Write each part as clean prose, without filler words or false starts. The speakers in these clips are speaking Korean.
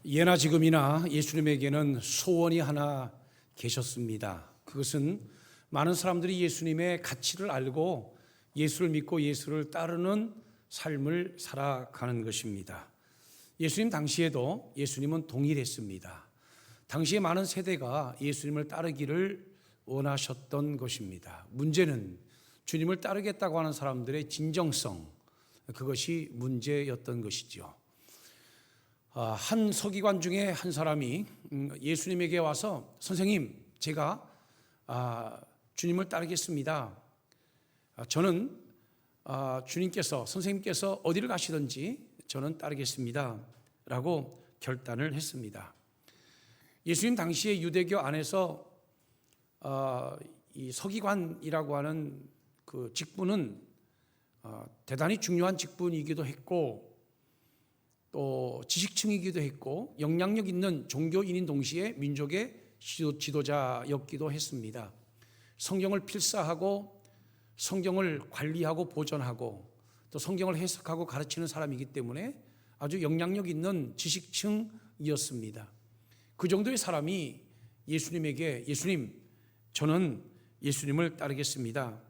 예나 지금이나 예수님에게는 소원이 하나 계셨습니다. 그것은 많은 사람들이 예수님의 가치를 알고 예수를 믿고 예수를 따르는 삶을 살아가는 것입니다. 예수님 당시에도 예수님은 동일했습니다. 당시에 많은 세대가 예수님을 따르기를 원하셨던 것입니다. 문제는 주님을 따르겠다고 하는 사람들의 진정성, 그것이 문제였던 것이죠. 한 서기관 중에 한 사람이 예수님에게 와서 선생님, 제가 주님을 따르겠습니다. 저는 주님께서, 선생님께서 어디를 가시든지 저는 따르겠습니다 라고 결단을 했습니다. 예수님 당시에 유대교 안에서 이 서기관이라고 하는 그 직분은 대단히 중요한 직분이기도 했고 또 지식층이기도 했고 영향력 있는 종교인인 동시에 민족의 지도자였기도 했습니다. 성경을 필사하고 성경을 관리하고 보존하고 또 성경을 해석하고 가르치는 사람이기 때문에 아주 영향력 있는 지식층이었습니다. 그 정도의 사람이 예수님에게 예수님, 저는 예수님을 따르겠습니다.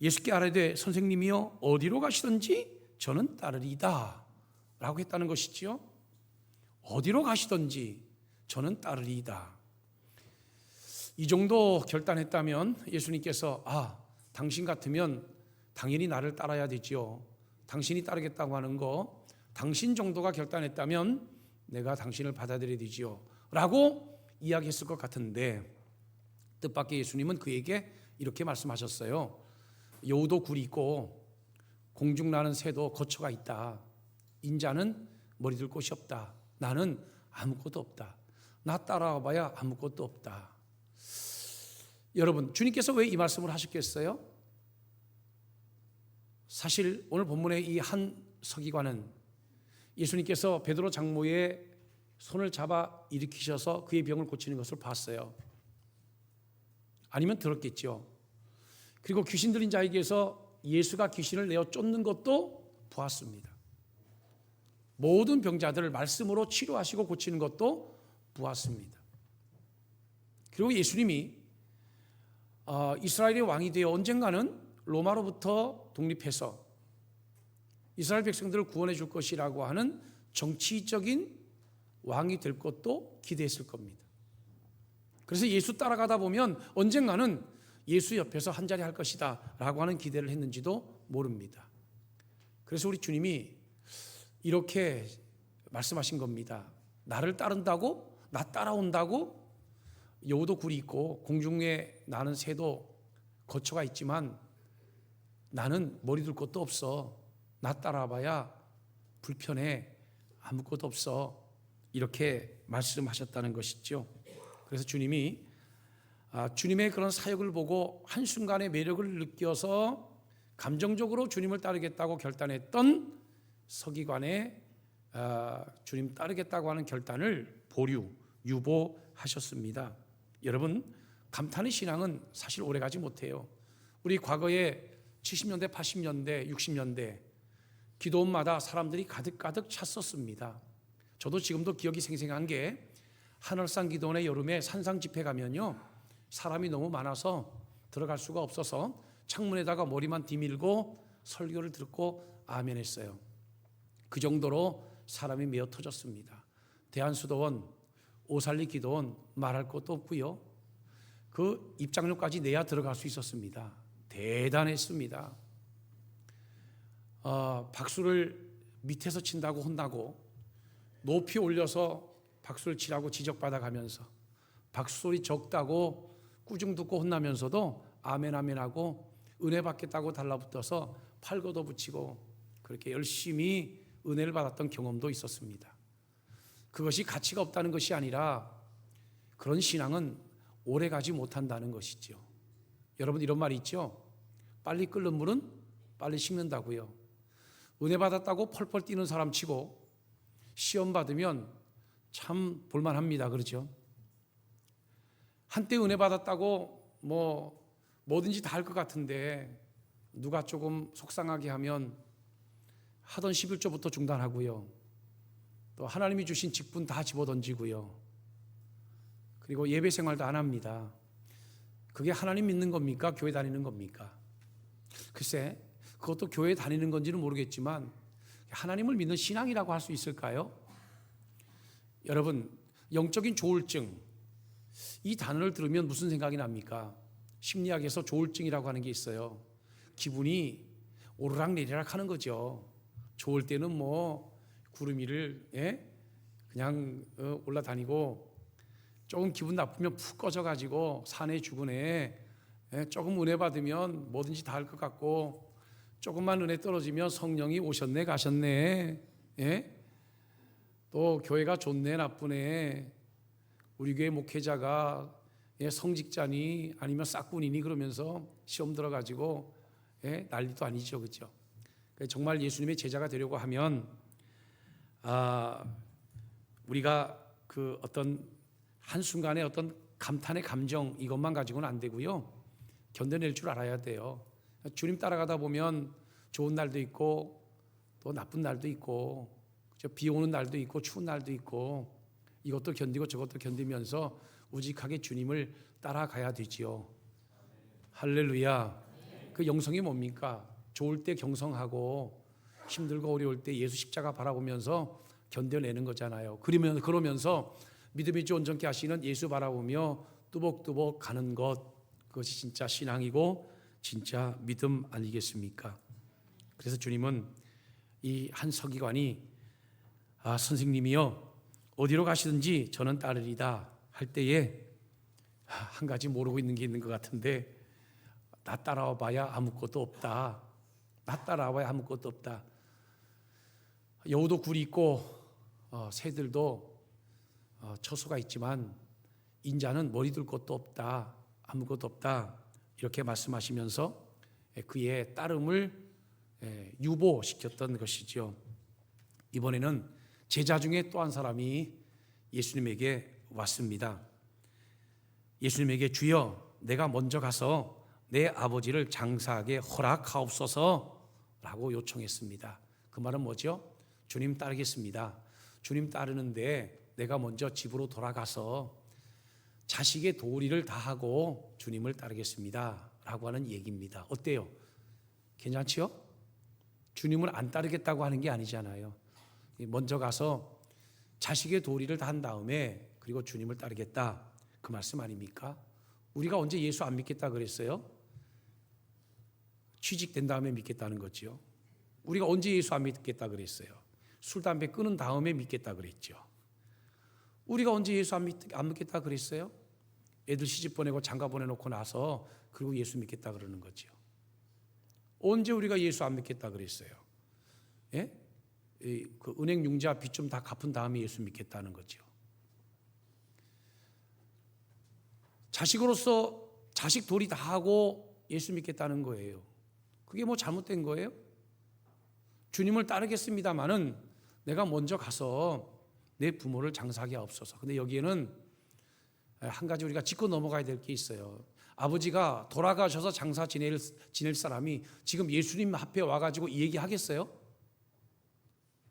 예수께 아뢰되 선생님이여 어디로 가시든지 저는 따르리이다 라고 했다는 것이지요. 어디로 가시든지 저는 따르리이다. 이 정도 결단했다면 예수님께서 당신 같으면 당연히 나를 따라야 되지요. 당신이 따르겠다고 하는 거 당신 정도가 결단했다면 내가 당신을 받아들여야 되지요 라고 이야기했을 것 같은데 뜻밖의 예수님은 그에게 이렇게 말씀하셨어요. 여우도 굴이 있고 공중 나는 새도 거처가 있다. 인자는 머리 둘 곳이 없다. 나는 아무것도 없다. 나 따라와 봐야 아무것도 없다. 여러분, 주님께서 왜 이 말씀을 하셨겠어요? 사실 오늘 본문의 이 한 서기관은 예수님께서 베드로 장모의 손을 잡아 일으키셔서 그의 병을 고치는 것을 봤어요. 아니면 들었겠죠. 그리고 귀신 들린 자에게서 예수가 귀신을 내어 쫓는 것도 보았습니다. 모든 병자들을 말씀으로 치료하시고 고치는 것도 보았습니다. 그리고 예수님이 이스라엘의 왕이 되어 언젠가는 로마로부터 독립해서 이스라엘 백성들을 구원해 줄 것이라고 하는 정치적인 왕이 될 것도 기대했을 겁니다. 그래서 예수 따라가다 보면 언젠가는 예수 옆에서 한자리 할 것이다 라고 하는 기대를 했는지도 모릅니다. 그래서 우리 주님이 이렇게 말씀하신 겁니다. 나를 따른다고? 나 따라온다고? 여우도 굴이 있고 공중에 나는 새도 거처가 있지만 나는 머리 둘 곳도 없어. 나 따라와봐야 불편해. 아무것도 없어. 이렇게 말씀하셨다는 것이죠. 그래서 주님이 주님의 그런 사역을 보고 한순간의 매력을 느껴서 감정적으로 주님을 따르겠다고 결단했던 서기관의 주님 따르겠다고 하는 결단을 유보하셨습니다. 여러분, 감탄의 신앙은 사실 오래가지 못해요. 우리 과거에 70년대, 80년대, 60년대 기도원마다 사람들이 가득가득 찼었습니다. 저도 지금도 기억이 생생한 게 한월산 기도원의 여름에 산상 집회 가면요, 사람이 너무 많아서 들어갈 수가 없어서 창문에다가 머리만 디밀고 설교를 듣고 아멘했어요. 그 정도로 사람이 메어 터졌습니다. 대한수도원, 오살리 기도원 말할 것도 없고요. 그 입장료까지 내야 들어갈 수 있었습니다. 대단했습니다. 박수를 밑에서 친다고 혼나고 높이 올려서 박수를 치라고 지적받아가면서 박수 소리 적다고 꾸중 듣고 혼나면서도 아멘 아멘 하고 은혜 받겠다고 달라붙어서 팔 걷어붙이고 그렇게 열심히 은혜를 받았던 경험도 있었습니다. 그것이 가치가 없다는 것이 아니라 그런 신앙은 오래가지 못한다는 것이죠. 여러분, 이런 말이 있죠. 빨리 끓는 물은 빨리 식는다고요. 은혜 받았다고 펄펄 뛰는 사람 치고 시험 받으면 참 볼만합니다. 그렇죠? 한때 은혜 받았다고 뭐든지 다 할 것 같은데 누가 조금 속상하게 하면 하던 11조부터 중단하고요. 또 또 하나님이 주신 직분 다 집어던지고요. 그리고 예배 생활도 안 합니다. 그게 하나님 믿는 겁니까? 교회 다니는 겁니까? 글쎄, 그것도 교회 다니는 건지는 모르겠지만 하나님을 믿는 신앙이라고 할 수 있을까요? 여러분, 영적인 조울증, 이 단어를 들으면 무슨 생각이 납니까? 심리학에서 조울증이라고 하는 게 있어요. 기분이 오르락내리락 하는 거죠. 좋을 때는 뭐 구름 위를 그냥 올라다니고, 조금 기분 나쁘면 푹 꺼져가지고 사내 주근에 조금 은혜 받으면 뭐든지 다 할 것 같고, 조금만 은혜 떨어지면 성령이 오셨네 가셨네, 또 교회가 좋네 나쁘네, 우리 교회 목회자가 성직자니 아니면 싹군이니 그러면서 시험 들어가지고 난리도 아니죠, 그렇죠? 정말 예수님의 제자가 되려고 하면 우리가 그 어떤 한순간에 어떤 감탄의 감정 이것만 가지고는 안 되고요, 견뎌낼 줄 알아야 돼요. 주님 따라가다 보면 좋은 날도 있고 또 나쁜 날도 있고, 비 오는 날도 있고 추운 날도 있고, 이것도 견디고 저것도 견디면서 우직하게 주님을 따라가야 되지요. 할렐루야. 그 영성이 뭡니까? 좋을 때 경성하고 힘들고 어려울 때 예수 십자가 바라보면서 견뎌내는 거잖아요. 그러면서 믿음이 온전케 하시는 예수 바라보며 뚜벅뚜벅 가는 것, 그것이 진짜 신앙이고 진짜 믿음 아니겠습니까? 그래서 주님은 이 한 서기관이 선생님이요 어디로 가시든지 저는 따르리다 할 때에 한 가지 모르고 있는 게 있는 것 같은데, 나 따라와 봐야 아무것도 없다. 나 따라와 봐야 아무것도 없다. 여우도 굴이 있고 새들도 처소가 있지만 인자는 머리 둘 것도 없다. 아무것도 없다. 이렇게 말씀하시면서 그의 따름을 유보시켰던 것이죠. 이번에는 제자 중에 또 한 사람이 예수님에게 왔습니다. 예수님에게 주여 내가 먼저 가서 내 아버지를 장사하게 허락하옵소서 라고 요청했습니다. 그 말은 뭐죠? 주님 따르겠습니다. 주님 따르는데 내가 먼저 집으로 돌아가서 자식의 도리를 다하고 주님을 따르겠습니다 라고 하는 얘기입니다. 어때요? 괜찮지요? 주님을 안 따르겠다고 하는 게 아니잖아요. 먼저 가서 자식의 도리를 다 한 다음에 그리고 주님을 따르겠다, 그 말씀 아닙니까? 우리가 언제 예수 안 믿겠다 그랬어요? 취직된 다음에 믿겠다는 거죠. 우리가 언제 예수 안 믿겠다 그랬어요? 술 담배 끊은 다음에 믿겠다 그랬죠. 우리가 언제 예수 안 믿겠다 그랬어요? 애들 시집 보내고 장가 보내놓고 나서 그리고 예수 믿겠다 그러는 거죠. 언제 우리가 예수 안 믿겠다 그랬어요? 그 은행 융자 빚 좀 다 갚은 다음에 예수 믿겠다는 거죠. 자식으로서 자식 도리 다 하고 예수 믿겠다는 거예요. 그게 뭐 잘못된 거예요? 주님을 따르겠습니다마는 내가 먼저 가서 내 부모를 장사하게 하옵소서. 근데 여기에는 한 가지 우리가 짚고 넘어가야 될 게 있어요. 아버지가 돌아가셔서 장사 지낼 사람이 지금 예수님 앞에 와가지고 이 얘기 하겠어요?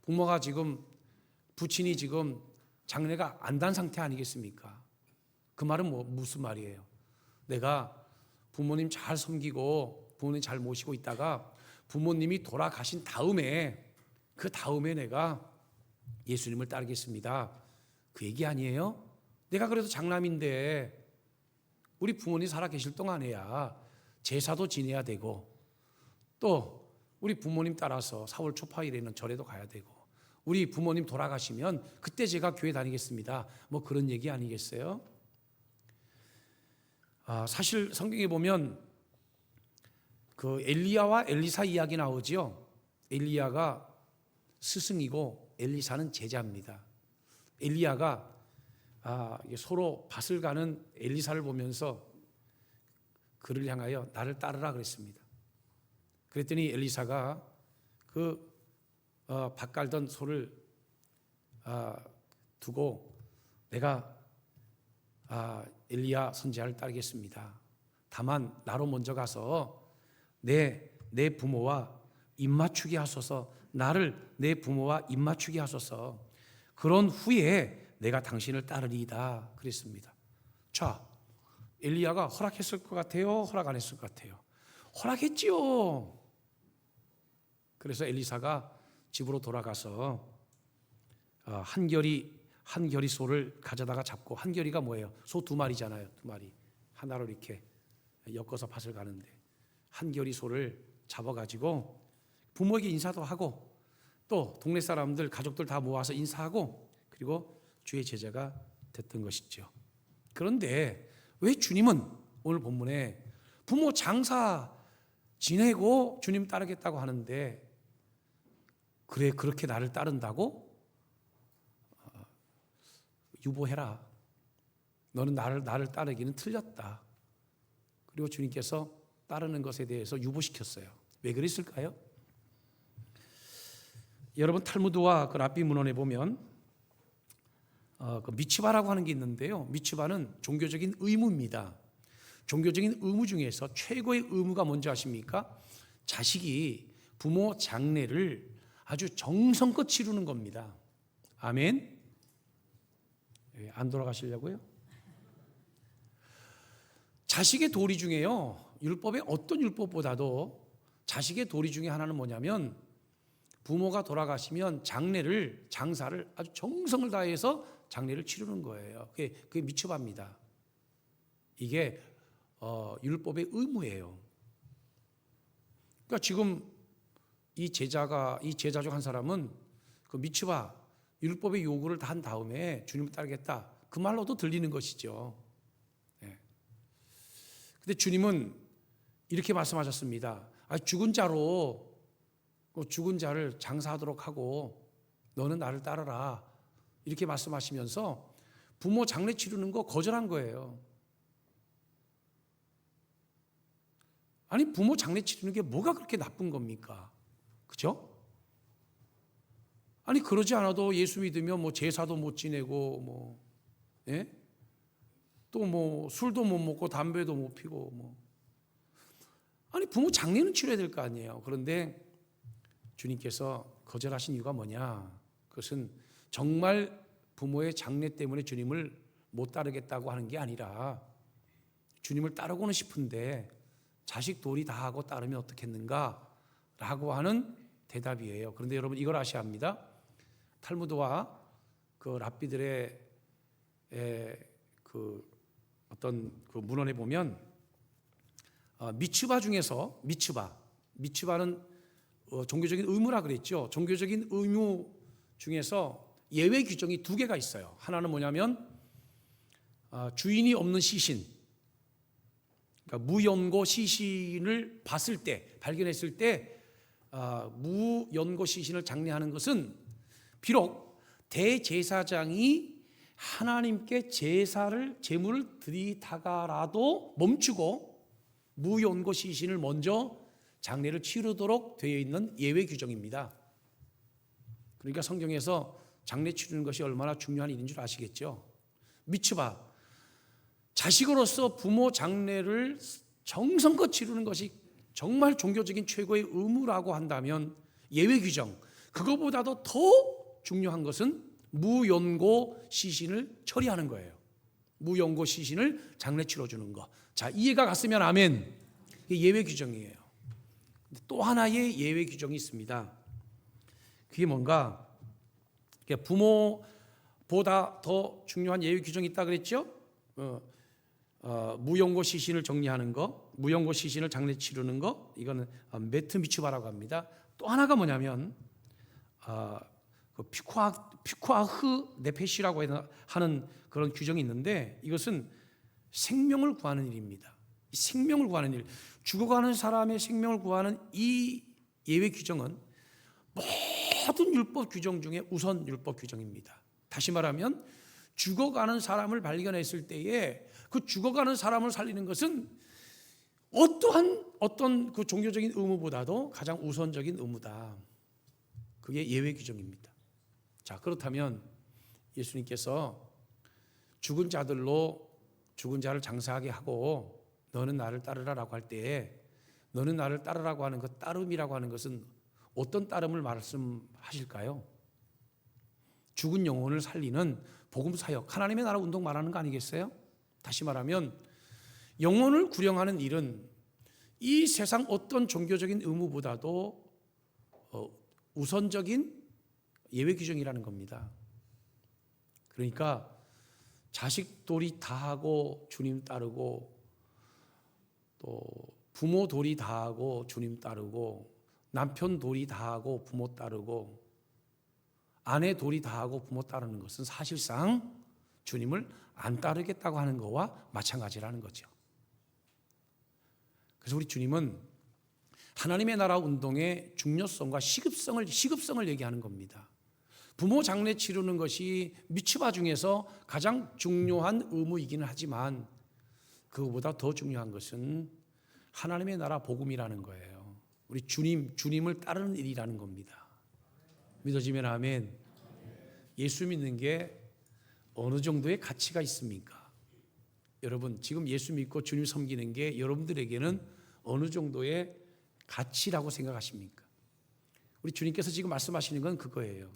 부모가 지금, 부친이 지금 장래가 안 단 상태 아니겠습니까? 그 말은 무슨 말이에요? 내가 부모님 잘 섬기고 부모님 잘 모시고 있다가 부모님이 돌아가신 다음에, 그 다음에 내가 예수님을 따르겠습니다, 그 얘기 아니에요? 내가 그래도 장남인데 우리 부모님 살아계실 동안에야 제사도 지내야 되고, 또 우리 부모님 따라서 4월 초파일에는 절에도 가야 되고, 우리 부모님 돌아가시면 그때 제가 교회 다니겠습니다, 뭐 그런 얘기 아니겠어요? 사실 성경에 보면 그 엘리야와 엘리사 이야기 나오지요. 엘리야가 스승이고 엘리사는 제자입니다. 엘리야가 서로 밭을 가는 엘리사를 보면서 그를 향하여 나를 따르라 그랬습니다. 그랬더니 엘리사가 그 밭 갈던 소를 두고 내가 엘리야 선지자를 따르겠습니다. 다만 나로 먼저 가서 내 부모와 입맞추게 하소서, 나를 내 부모와 입맞추게 하소서. 그런 후에 내가 당신을 따르리이다 그랬습니다. 자, 엘리야가 허락했을 것 같아요? 허락 안 했을 것 같아요? 허락했지요. 그래서 엘리사가 집으로 돌아가서 한 결이 소를 가져다가 잡고, 한 결이가 뭐예요? 소 두 마리잖아요. 두 마리 하나로 이렇게 엮어서 밭을 가는데 한 결이 소를 잡아가지고 부모에게 인사도 하고 또 동네 사람들 가족들 다 모아서 인사하고 그리고 주의 제자가 됐던 것이죠. 그런데 왜 주님은 오늘 본문에 부모 장사 지내고 주님 따르겠다고 하는데 그래 그렇게 나를 따른다고? 유보해라. 너는 나를 따르기는 틀렸다. 그리고 주님께서 따르는 것에 대해서 유보시켰어요. 왜 그랬을까요? 여러분 탈무드와 그 랍비 문헌에 보면 그 미츠바라고 하는 게 있는데요. 미츠바는 종교적인 의무입니다. 종교적인 의무 중에서 최고의 의무가 뭔지 아십니까? 자식이 부모 장례를 아주 정성껏 치르는 겁니다. 아멘. 안 돌아가시려고요? 자식의 도리 중에요. 율법의 어떤 율법보다도 자식의 도리 중에 하나는 뭐냐면 부모가 돌아가시면 장사를 아주 정성을 다해서 장례를 치르는 거예요. 그게 미츠바입니다. 이게 율법의 의무예요. 그러니까 지금 이 제자 중 한 사람은 그 미츠바 율법의 요구를 다 한 다음에 주님을 따르겠다 그 말로도 들리는 것이죠. 근데 주님은 이렇게 말씀하셨습니다. 죽은 자를 장사하도록 하고 너는 나를 따르라 이렇게 말씀하시면서 부모 장례 치르는 거 거절한 거예요. 아니 부모 장례 치르는 게 뭐가 그렇게 나쁜 겁니까? 그죠? 아니 그러지 않아도 예수 믿으면 뭐 제사도 못 지내고 또 뭐 술도 못 먹고 담배도 못 피고 아니 부모 장례는 치러야 될 거 아니에요. 그런데 주님께서 거절하신 이유가 뭐냐? 그것은 정말 부모의 장례 때문에 주님을 못 따르겠다고 하는 게 아니라 주님을 따르고는 싶은데 자식 도리 다 하고 따르면 어떻겠는가? 라고 하는 대답이에요. 그런데 여러분 이걸 아셔야 합니다. 탈무드와 그 랍비들의 어떤 그 문헌에 보면 미츠바 중에서 미츠바는 종교적인 의무라 그랬죠. 종교적인 의무 중에서 예외 규정이 두 개가 있어요. 하나는 뭐냐면 주인이 없는 시신, 그러니까 무연고 시신을 발견했을 때 무연고 시신을 장례하는 것은 비록 대제사장이 하나님께 제물을 드리다가라도 멈추고 무연고 시신을 먼저 장례를 치르도록 되어 있는 예외 규정입니다. 그러니까 성경에서 장례 치르는 것이 얼마나 중요한 일인 줄 아시겠죠? 미츠바, 자식으로서 부모 장례를 정성껏 치르는 것이 정말 종교적인 최고의 의무라고 한다면 예외 규정, 그거보다도 더 중요한 것은 무연고 시신을 처리하는 거예요. 무연고 시신을 장례 치러주는 거. 자, 이해가 갔으면 아멘. 이게 예외 규정이에요. 또 하나의 예외 규정이 있습니다. 그게 뭔가 부모보다 더 중요한 예외 규정이 있다 그랬죠? 무연고 시신을 정리하는 거, 무연고 시신을 장례 치르는 거, 이거는 메트 미츠바라고 합니다. 또 하나가 뭐냐면 피쿠아흐 네페시라고 하는 그런 규정이 있는데 이것은 생명을 구하는 일입니다. 생명을 구하는 일, 죽어가는 사람의 생명을 구하는 이 예외 규정은 모든 율법 규정 중에 우선 율법 규정입니다. 다시 말하면 죽어가는 사람을 발견했을 때에 그 죽어가는 사람을 살리는 것은 어떤 그 종교적인 의무보다도 가장 우선적인 의무다. 그게 예외 규정입니다. 자, 그렇다면 예수님께서 죽은 자를 장사하게 하고 너는 나를 따르라라고 할 때에 너는 나를 따르라고 하는 그 따름이라고 하는 것은 어떤 따름을 말씀하실까요? 죽은 영혼을 살리는 복음 사역, 하나님의 나라 운동 말하는 거 아니겠어요? 다시 말하면 영혼을 구령하는 일은 이 세상 어떤 종교적인 의무보다도 우선적인 예외 규정이라는 겁니다. 그러니까 자식 도리 다 하고 주님 따르고, 또 부모 도리 다 하고 주님 따르고, 남편 도리 다 하고 부모 따르고, 아내 도리 다 하고 부모 따르는 것은 사실상 주님을 안 따르겠다고 하는 것과 마찬가지라는 거죠. 그래서 우리 주님은 하나님의 나라 운동의 중요성과 시급성을 얘기하는 겁니다. 부모 장례 치르는 것이 미취바 중에서 가장 중요한 의무이기는 하지만 그것보다 더 중요한 것은 하나님의 나라 복음이라는 거예요. 우리 주님을 따르는 일이라는 겁니다. 믿어지면 아멘. 예수 믿는 게 어느 정도의 가치가 있습니까? 여러분, 지금 예수 믿고 주님 섬기는 게 여러분들에게는 어느 정도의 가치라고 생각하십니까? 우리 주님께서 지금 말씀하시는 건 그거예요.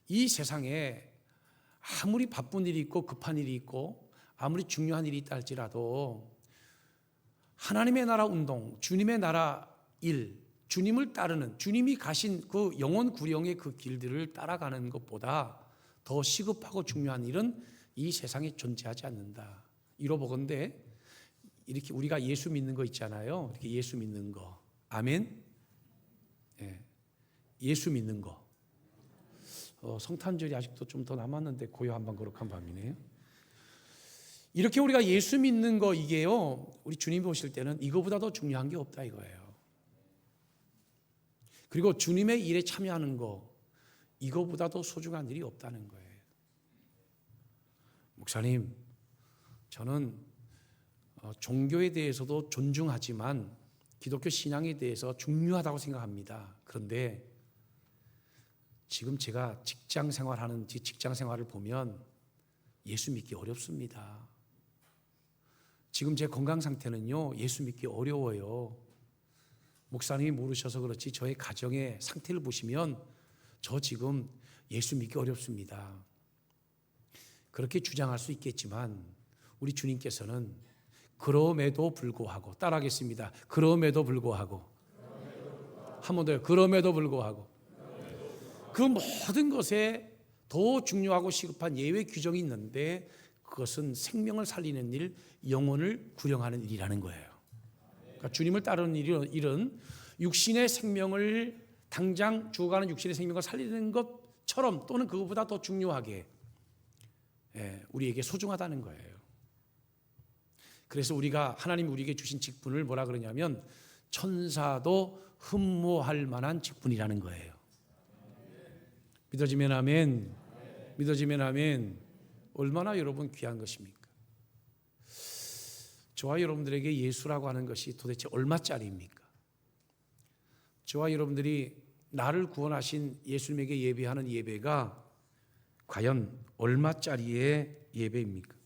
이 세상에 아무리 바쁜 일이 있고 급한 일이 있고 아무리 중요한 일이 있다 할지라도 하나님의 나라 운동, 주님의 나라 일, 주님을 따르는, 주님이 가신 그 영혼 구령의 그 길들을 따라가는 것보다 더 시급하고 중요한 일은 이 세상에 존재하지 않는다. 이러보건대 이렇게 우리가 예수 믿는 거 있잖아요. 이렇게 예수 믿는 거. 아멘. 예. 예수 믿는 거. 성탄절이 아직도 좀 더 남았는데 고요한 밤 거룩한 밤이네요. 이렇게 우리가 예수 믿는 거, 이게요, 우리 주님 보실 때는 이거보다 더 중요한 게 없다 이거예요. 그리고 주님의 일에 참여하는 거, 이거보다 더 소중한 일이 없다는 거예요. 목사님, 저는 종교에 대해서도 존중하지만 기독교 신앙에 대해서 중요하다고 생각합니다. 그런데 지금 제가 직장 생활을 보면 예수 믿기 어렵습니다. 지금 제 건강 상태는요, 예수 믿기 어려워요. 목사님이 모르셔서 그렇지 저의 가정의 상태를 보시면 저 지금 예수 믿기 어렵습니다. 그렇게 주장할 수 있겠지만 우리 주님께서는 그럼에도 불구하고, 따라하겠습니다. 그럼에도 불구하고, 한 번 더요. 그럼에도 불구하고 그 모든 것에 더 중요하고 시급한 예외 규정이 있는데 그것은 생명을 살리는 일, 영혼을 구령하는 일이라는 거예요. 그러니까 주님을 따르는 일은 육신의 생명을, 당장 죽어가는 육신의 생명을 살리는 것처럼 또는 그것보다 더 중요하게 우리에게 소중하다는 거예요. 그래서 하나님이 우리에게 주신 직분을 뭐라 그러냐면 천사도 흠모할 만한 직분이라는 거예요. 믿어지면 아멘. 믿어지면 아멘. 얼마나 여러분 귀한 것입니까? 저와 여러분들에게 예수라고 하는 것이 도대체 얼마짜리입니까? 저와 여러분들이 나를 구원하신 예수님에게 예배하는 예배가 과연 얼마짜리의 예배입니까?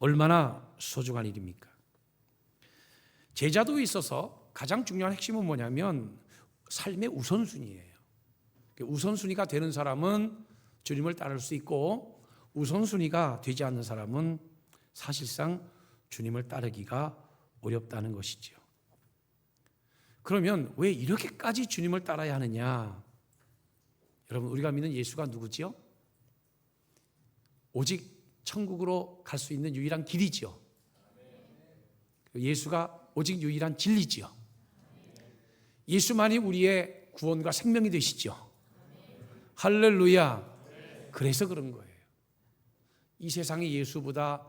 얼마나 소중한 일입니까? 제자도에 있어서 가장 중요한 핵심은 뭐냐면 삶의 우선순위예요. 우선순위가 되는 사람은 주님을 따를 수 있고 우선순위가 되지 않는 사람은 사실상 주님을 따르기가 어렵다는 것이지요. 그러면 왜 이렇게까지 주님을 따라야 하느냐? 여러분, 우리가 믿는 예수가 누구지요? 오직 천국으로 갈 수 있는 유일한 길이지요. 예수가 오직 유일한 진리지요. 예수만이 우리의 구원과 생명이 되시죠. 할렐루야. 그래서 그런 거예요. 이 세상에 예수보다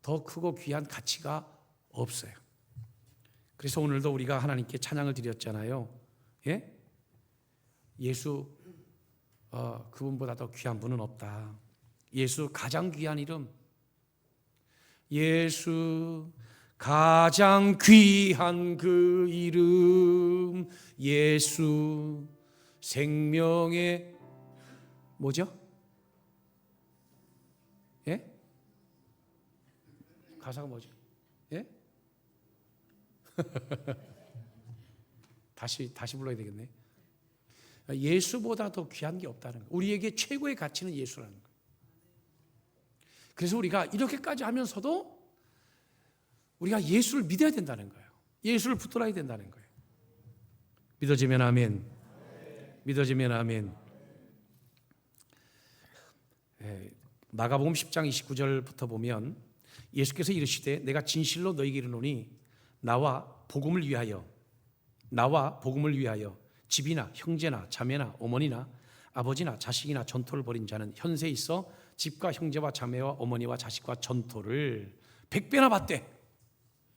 더 크고 귀한 가치가 없어요. 그래서 오늘도 우리가 하나님께 찬양을 드렸잖아요. 예? 예수 그분보다 더 귀한 분은 없다. 예수 가장 귀한 이름, 예수 가장 귀한 그 이름, 예수 생명의 뭐죠? 예? 가사가 뭐죠? 예? 다시 불러야 되겠네. 예수보다 더 귀한 게 없다는 거예요. 우리에게 최고의 가치는 예수라는 거예요. 그래서 우리가 이렇게까지 하면서도 우리가 예수를 믿어야 된다는 거예요. 예수를 붙들어야 된다는 거예요. 믿어지면 아멘. 믿어지면 아멘. 마가복음 10장 29절부터 보면 예수께서 이르시되 내가 진실로 너희에게 이르노니 나와 복음을 위하여 집이나 형제나 자매나 어머니나 아버지나 자식이나 전토를 벌인 자는 현세에 있어 집과 형제와 자매와 어머니와 자식과 전토를 100배나 받되,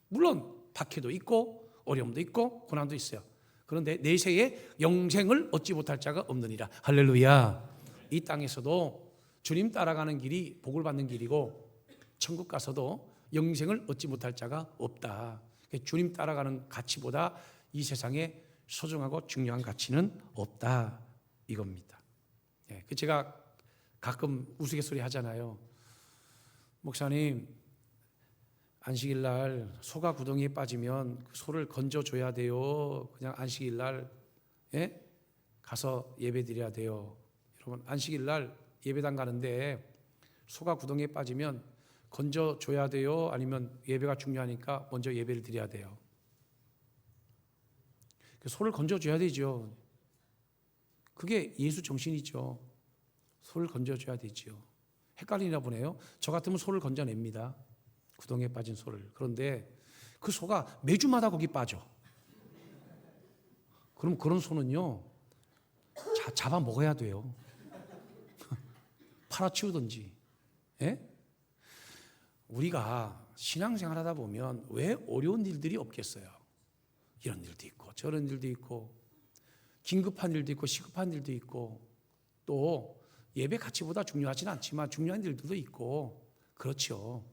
물론 박해도 있고 어려움도 있고 고난도 있어요. 그런데 내세에 영생을 얻지 못할 자가 없느니라. 할렐루야. 이 땅에서도 주님 따라가는 길이 복을 받는 길이고 천국 가서도 영생을 얻지 못할 자가 없다. 주님 따라가는 가치보다 이 세상에 소중하고 중요한 가치는 없다, 이겁니다. 제가 가끔 우스갯소리 하잖아요. 목사님, 안식일 날 소가 구덩이에 빠지면 그 소를 건져줘야 돼요. 그냥 안식일 날 가서 예배 드려야 돼요. 여러분, 안식일 날 예배당 가는데 소가 구덩이에 빠지면 건져줘야 돼요? 아니면 예배가 중요하니까 먼저 예배를 드려야 돼요? 소를 건져줘야 되죠. 그게 예수 정신이죠. 소를 건져줘야 되죠. 헷갈리나 보네요. 저 같으면 소를 건져냅니다. 구덩이에 빠진 소를. 그런데 그 소가 매주마다 거기 빠져. 그럼 그런 소는요, 잡아 먹어야 돼요. 팔아치우든지. 우리가 신앙생활 하다 보면 왜 어려운 일들이 없겠어요? 이런 일도 있고 저런 일도 있고 긴급한 일도 있고 시급한 일도 있고 또 예배 가치보다 중요하지는 않지만 중요한 일들도 있고 그렇죠.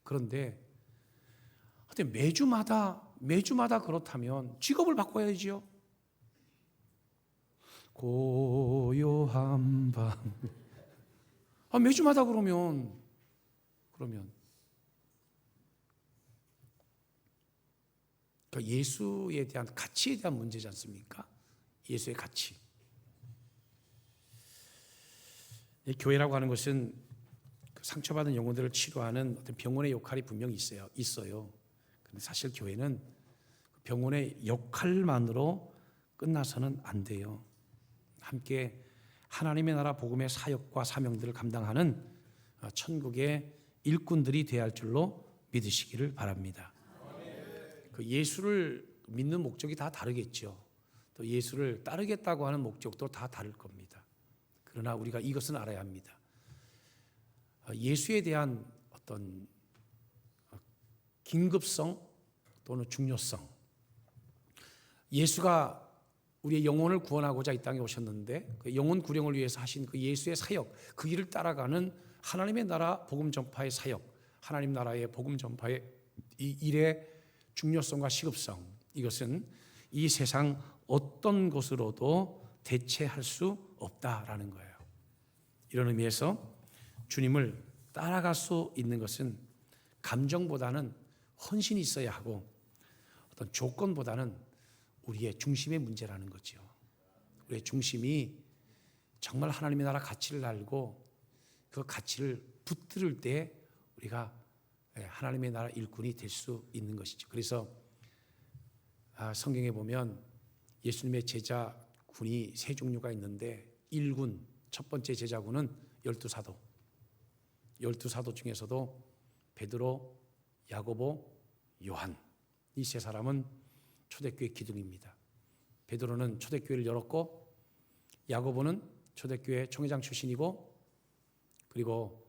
그런데 하여튼 매주마다 그렇다면 직업을 바꿔야지요. 고요한 밤. 매주마다 그러면 그러니까 예수에 대한 가치에 대한 문제지 않습니까? 예수의 가치. 교회라고 하는 것은 상처받은 영혼들을 치료하는 어떤 병원의 역할이 분명히 있어요. 그런데 사실 교회는 병원의 역할만으로 끝나서는 안 돼요. 함께 하나님의 나라 복음의 사역과 사명들을 감당하는 천국의 일꾼들이 되어야 할 줄로 믿으시기를 바랍니다. 그 예수를 믿는 목적이 다 다르겠죠. 또 예수를 따르겠다고 하는 목적도 다 다를 겁니다. 그러나 우리가 이것은 알아야 합니다. 예수에 대한 어떤 긴급성 또는 중요성. 예수가 우리의 영혼을 구원하고자 이 땅에 오셨는데 그 영혼 구령을 위해서 하신 그 예수의 사역, 그 길을 따라가는 하나님의 나라 복음 전파의 사역, 하나님 나라의 복음 전파의 이 일의 중요성과 시급성, 이것은 이 세상 어떤 것으로도 대체할 수 없다라는 거예요. 이런 의미에서 주님을 따라갈 수 있는 것은 감정보다는 헌신이 있어야 하고 어떤 조건보다는 우리의 중심의 문제라는 거죠. 우리의 중심이 정말 하나님의 나라 가치를 알고 그 가치를 붙들을 때 우리가 하나님의 나라 일꾼이 될 수 있는 것이죠. 그래서 성경에 보면 예수님의 제자군이 세 종류가 있는데 1군, 첫 번째 제자군은 12사도. 12사도 중에서도 베드로, 야고보, 요한, 이 세 사람은 초대교회 기둥입니다. 베드로는 초대교회를 열었고 야고보는 초대교회 총회장 출신이고 그리고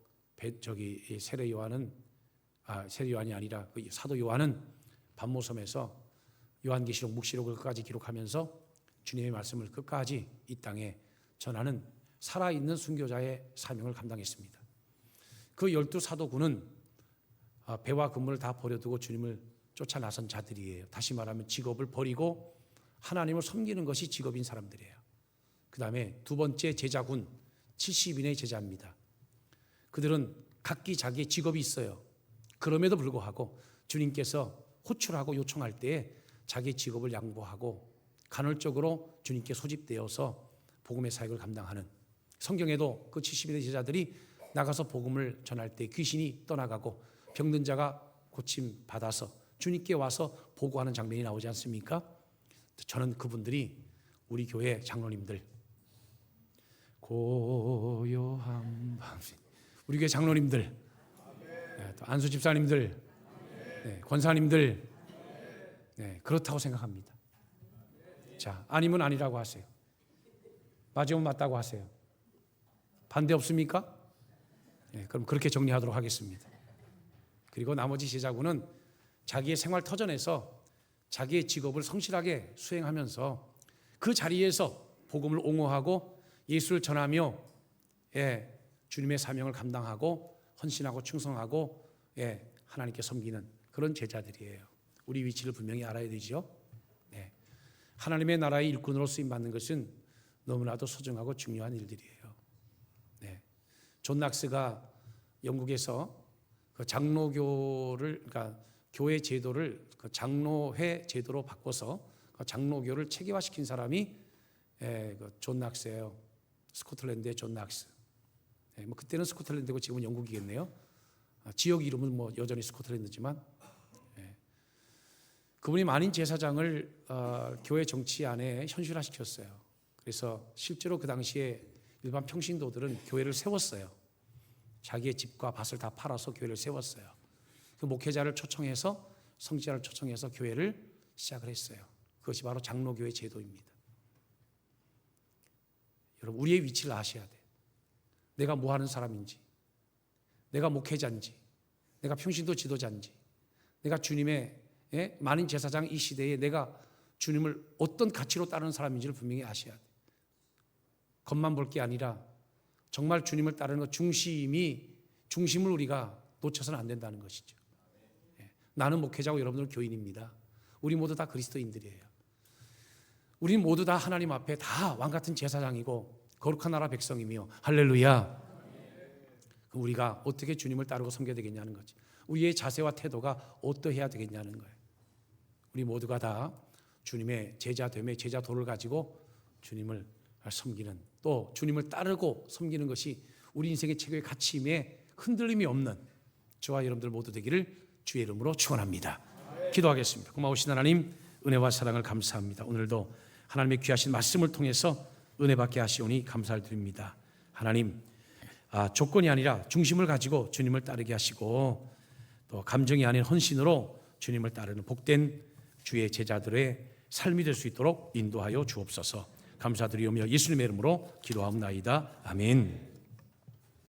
세례 요한이 아니라 사도 요한은 반모섬에서 요한계시록 묵시록을 끝까지 기록하면서 주님의 말씀을 끝까지 이 땅에 전하는 살아있는 순교자의 사명을 감당했습니다. 그 12사도군은 배와 근무를 다 버려두고 주님을 쫓아 나선 자들이에요. 다시 말하면 직업을 버리고 하나님을 섬기는 것이 직업인 사람들이에요. 그 다음에 두 번째 제자군 70인의 제자입니다. 그들은 각기 자기의 직업이 있어요. 그럼에도 불구하고 주님께서 호출하고 요청할 때에 자기의 직업을 양보하고 간헐적으로 주님께 소집되어서 복음의 사역을 감당하는, 성경에도 그 70의 제자들이 나가서 복음을 전할 때 귀신이 떠나가고 병든 자가 고침 받아서 주님께 와서 보고하는 장면이 나오지 않습니까? 저는 그분들이 우리 교회 장로님들, 고요한 밤, 우리 교회 장로님들, 또 안수 집사님들, 권사님들, 그렇다고 생각합니다. 자, 아니면 아니라고 하세요. 맞으면 맞다고 하세요. 반대 없습니까? 그럼 그렇게 정리하도록 하겠습니다. 그리고 나머지 제자군은 자기의 생활 터전에서 자기의 직업을 성실하게 수행하면서 그 자리에서 복음을 옹호하고 예수를 전하며 주님의 사명을 감당하고 헌신하고 충성하고 하나님께 섬기는 그런 제자들이에요. 우리 위치를 분명히 알아야 되죠. 하나님의 나라의 일꾼으로 쓰임받는 것은 너무나도 소중하고 중요한 일들이에요. 존 낙스가 영국에서 그 장로교를, 그러니까 교회 제도를 그 장로회 제도로 바꿔서 그 장로교를 체계화시킨 사람이 그 존 낙스예요. 스코틀랜드의 존 낙스. 뭐 그때는 스코틀랜드고 지금은 영국이겠네요. 지역 이름은 뭐 여전히 스코틀랜드지만, 그분이 만인 제사장을 교회 정치 안에 현실화시켰어요. 그래서 실제로 그 당시에 일반 평신도들은 교회를 세웠어요. 자기의 집과 밭을 다 팔아서 교회를 세웠어요. 그 목회자를 초청해서, 성지자를 초청해서 교회를 시작을 했어요. 그것이 바로 장로교회 제도입니다. 여러분, 우리의 위치를 아셔야 돼요. 내가 뭐 하는 사람인지, 내가 목회자인지, 내가 평신도 지도자인지, 내가 주님의 만인 제사장 이 시대에 내가 주님을 어떤 가치로 따르는 사람인지를 분명히 아셔야 돼요. 겉만 볼 게 아니라 정말 주님을 따르는 것 중심을 우리가 놓쳐서는 안 된다는 것이죠. 나는 목회자고 여러분들은 교인입니다. 우리 모두 다 그리스도인들이에요. 우리 모두 다 하나님 앞에 다 왕같은 제사장이고 거룩한 나라 백성이며, 할렐루야. 그럼 우리가 어떻게 주님을 따르고 섬겨야 되겠냐는 거지. 우리의 자세와 태도가 어떠해야 되겠냐는 거예요. 우리 모두가 다 주님의 제자됨의 제자도를 가지고 주님을 섬기는, 또 주님을 따르고 섬기는 것이 우리 인생의 최고의 가치임에 흔들림이 없는 저와 여러분들 모두 되기를 주의 이름으로 축원합니다. 기도하겠습니다. 고마우신 하나님, 은혜와 사랑을 감사합니다. 오늘도 하나님의 귀하신 말씀을 통해서 은혜 받게 하시오니 감사를 드립니다. 하나님, 조건이 아니라 중심을 가지고 주님을 따르게 하시고, 또 감정이 아닌 헌신으로 주님을 따르는 복된 주의 제자들의 삶이 될 수 있도록 인도하여 주옵소서. 감사드리오며 예수님의 이름으로 기도하옵나이다. 아멘.